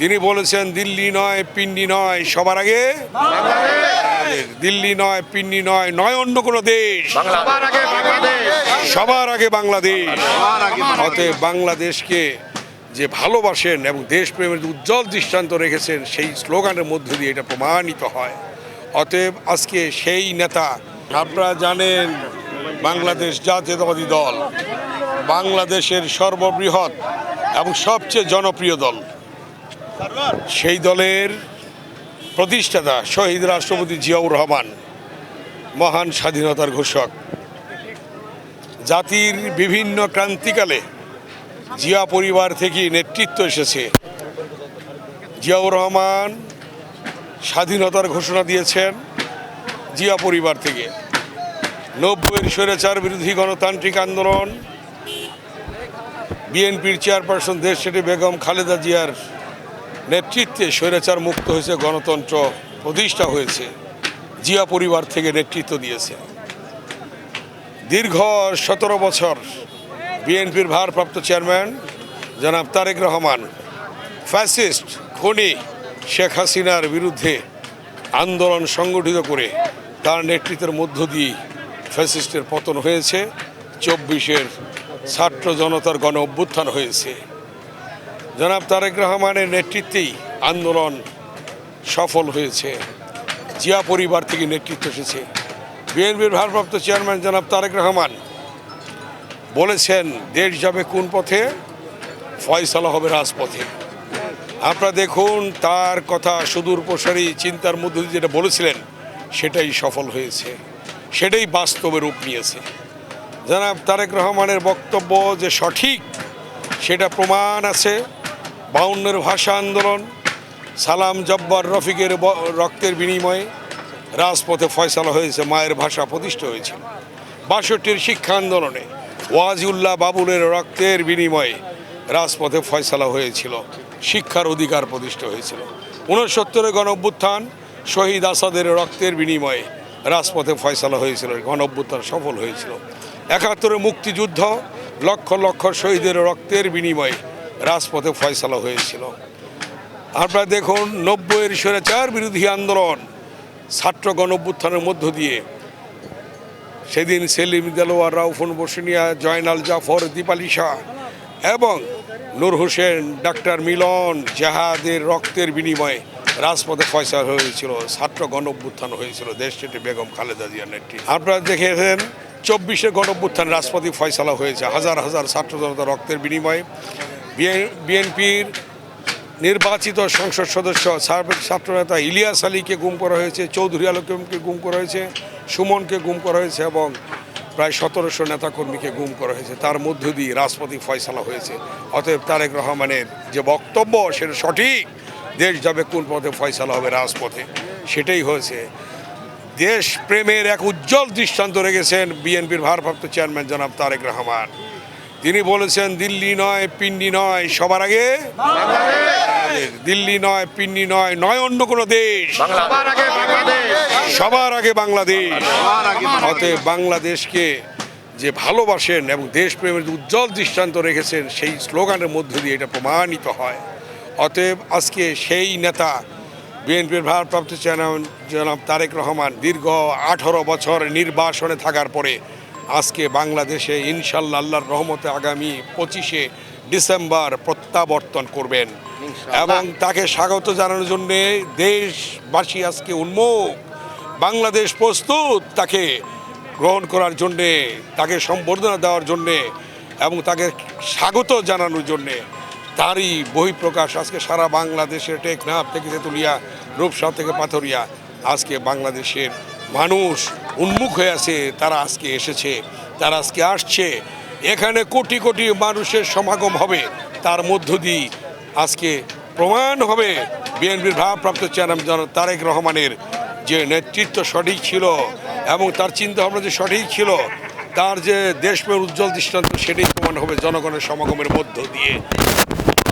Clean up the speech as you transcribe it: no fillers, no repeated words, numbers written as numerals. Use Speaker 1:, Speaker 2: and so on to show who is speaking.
Speaker 1: তিনি বলেছেন দিল্লি নয় পিন্ডি নয়, সবার আগে দিল্লি নয় পিন্ডি নয়, নয় অন্য কোনো দেশ, সবার আগে বাংলাদেশ। অতএব বাংলাদেশকে যে ভালোবাসেন এবং দেশপ্রেমের উজ্জ্বল দৃষ্টান্ত রেখেছেন, সেই স্লোগানের মধ্য দিয়ে এটা প্রমাণিত হয়। অতএব আজকে সেই নেতা, আপনারা জানেন বাংলাদেশ জাতীয়তাবাদী দল বাংলাদেশের সর্ববৃহৎ এবং সবচেয়ে জনপ্রিয় দল। সেই দলের প্রতিষ্ঠাতা শহীদ রাষ্ট্রপতি জিয়াউর রহমান মহান স্বাধীনতার ঘোষক। জাতির বিভিন্ন ক্রান্তিকালে জিয়া পরিবার থেকে নেতৃত্ব এসেছে। জিয়াউর রহমান স্বাধীনতার ঘোষণা দিয়েছেন জিয়া পরিবার থেকে। 90-এর স্বৈরাচার বিরোধী গণতান্ত্রিক আন্দোলন, বিএনপির চেয়ারপারসন দেশনেত্রী বেগম খালেদা জিয়ার নেতৃত্বে স্বৈরাচার মুক্ত হয়েছে, গণতন্ত্র প্রতিষ্ঠা হয়েছে। জিয়া পরিবার থেকে নেতৃত্ব দিয়েছে। দীর্ঘ 17 বছর বিএনপির ভারপ্রাপ্ত চেয়ারম্যান জনাব তারেক রহমান ফ্যাসিস্ট খুনি শেখ হাসিনার বিরুদ্ধে আন্দোলন সংগঠিত করে তার নেতৃত্বের মধ্য দিয়ে ফ্যাসিস্টের পতন হয়েছে। 24-এর ছাত্র জনতার গণ অভ্যুত্থান হয়েছে। জনাব তারেক রহমানের নেতৃত্বেই আন্দোলন সফল হয়েছে। জিয়া পরিবার থেকে নেতৃত্ব এসেছে। বিএনপির ভারপ্রাপ্ত চেয়ারম্যান জনাব তারেক রহমান বলেছেন দেশ যাবে কোন পথে, ফয়সালা হবে রাজপথে। আপনারা দেখুন তার কথা সুদূর প্রসারী চিন্তার মধ্যে যেটা বলেছিলেন সেটাই সফল হয়েছে, সেটাই বাস্তবে রূপ নিয়েছে। জনাব তারেক রহমানের বক্তব্য যে সঠিক সেটা প্রমাণ আছে। 52-এর ভাষা আন্দোলন, সালাম জব্বার রফিকের রক্তের বিনিময়ে রাজপথে ফয়সালা হয়েছে, মায়ের ভাষা প্রতিষ্ঠা হয়েছিল। 62-এর শিক্ষা আন্দোলনে ওয়াজিউল্লাহ বাবুলের রক্তের বিনিময়ে রাজপথে ফয়সালা হয়েছিল, শিক্ষার অধিকার প্রতিষ্ঠা হয়েছিল। 69-এর গণ অভ্যুত্থান, শহীদ আসাদের রক্তের বিনিময়ে রাজপথে ফয়সালা হয়েছিল, গণ অভ্যুত্থান সফল হয়েছিল। 71-এর মুক্তিযুদ্ধ, লক্ষ লক্ষ শহীদের রক্তের বিনিময়ে রাজপথে ফয়সালা হয়েছিল। আপনারা দেখুন 90-এর স্বৈরাচার বিরোধী আন্দোলন, ছাত্র গণ অভ্যুত্থানের মধ্য দিয়ে সেদিন সেলিম দেলোয়ার, রাউফুন বসুনিয়া, জয়নাল জাফর, দীপালি শাহ এবং নূর হোসেন, ডাক্তার মিলন, জাহাদের রক্তের বিনিময়ে রাজপথে ফয়সালা হয়েছিল, ছাত্র গণ অভ্যুত্থান হয়েছিল দেশনেত্রী বেগম খালেদা জিয়ার নেতৃত্বে। আপনারা দেখেছেন 24-এর গণ অভ্যুত্থান রাজপথে ফয়সালা হয়েছে, হাজার হাজার ছাত্র জনতা রক্তের বিনিময়ে। বিএনপির নির্বাচিত সংসদ সদস্য সাবেক ছাত্রনেতা ইলিয়াস আলীকে গুম করা হয়েছে, চৌধুরী আলমকে গুম করা হয়েছে, সুমনকে গুম করা হয়েছে এবং প্রায় 1700 নেতাকর্মীকে গুম করা হয়েছে। তার মধ্য দিয়ে রাজপথে ফয়সালা হয়েছে। অতএব তারেক রহমানের যে বক্তব্য সেটা সঠিক, দেশ যাবে কোন পথে, ফয়সালা হবে রাজপথে, সেটাই হয়েছে। দেশ প্রেমের এক উজ্জ্বল দৃষ্টান্ত রেখেছেন বিএনপির ভারপ্রাপ্ত চেয়ারম্যান জনাব তারেক রহমান। তিনি বলেছেন দিল্লি নয় পিন্ডি নয়, সবার আগে দিল্লি নয় পিন্ডি নয়, নয় অন্য কোনো দেশ, সবার আগে বাংলাদেশ। অতএব বাংলাদেশকে যে ভালোবাসেন এবং দেশপ্রেমের উজ্জ্বল দৃষ্টান্ত রেখেছেন, সেই স্লোগানের মধ্য দিয়ে এটা প্রমাণিত হয়। অতএব আজকে সেই নেতা বিএনপির ভারপ্রাপ্ত চেয়ারম্যান জনাব তারেক রহমান দীর্ঘ 18 বছর নির্বাসনে থাকার পরে আজকে বাংলাদেশে ইনশাল্লাহ আল্লাহর রহমতে আগামী 25শে ডিসেম্বর প্রত্যাবর্তন করবেন এবং তাকে স্বাগত জানানোর জন্যে দেশবাসী আজকে উন্মুখ। বাংলাদেশ প্রস্তুত তাকে গ্রহণ করার জন্যে, তাকে সম্বর্ধনা দেওয়ার জন্যে এবং তাকে স্বাগত জানানোর জন্যে। তারই বহিঃপ্রকাশ আজকে সারা বাংলাদেশের টেকনাফ থেকে তেঁতুলিয়া, রূপসা থেকে পাথরিয়া আজকে বাংলাদেশের মানুষ উন্মুখ হয়ে আছে। তারা আজকে এসেছে, তারা আজকে আসছে। এখানে কোটি কোটি মানুষের সমাগম হবে। তার মধ্য দিয়ে আজকে প্রমাণ হবে বিএনপির ভারপ্রাপ্ত চেয়ারম্যান তারেক রহমানের যে নেতৃত্ব সঠিক ছিল এবং তার চিন্তাভাবনা যে সঠিক ছিল, তার যে দেশপ্রেমের উজ্জ্বল দৃষ্টান্ত সেটাই প্রমাণ হবে জনগণের সমাগমের মধ্য দিয়ে।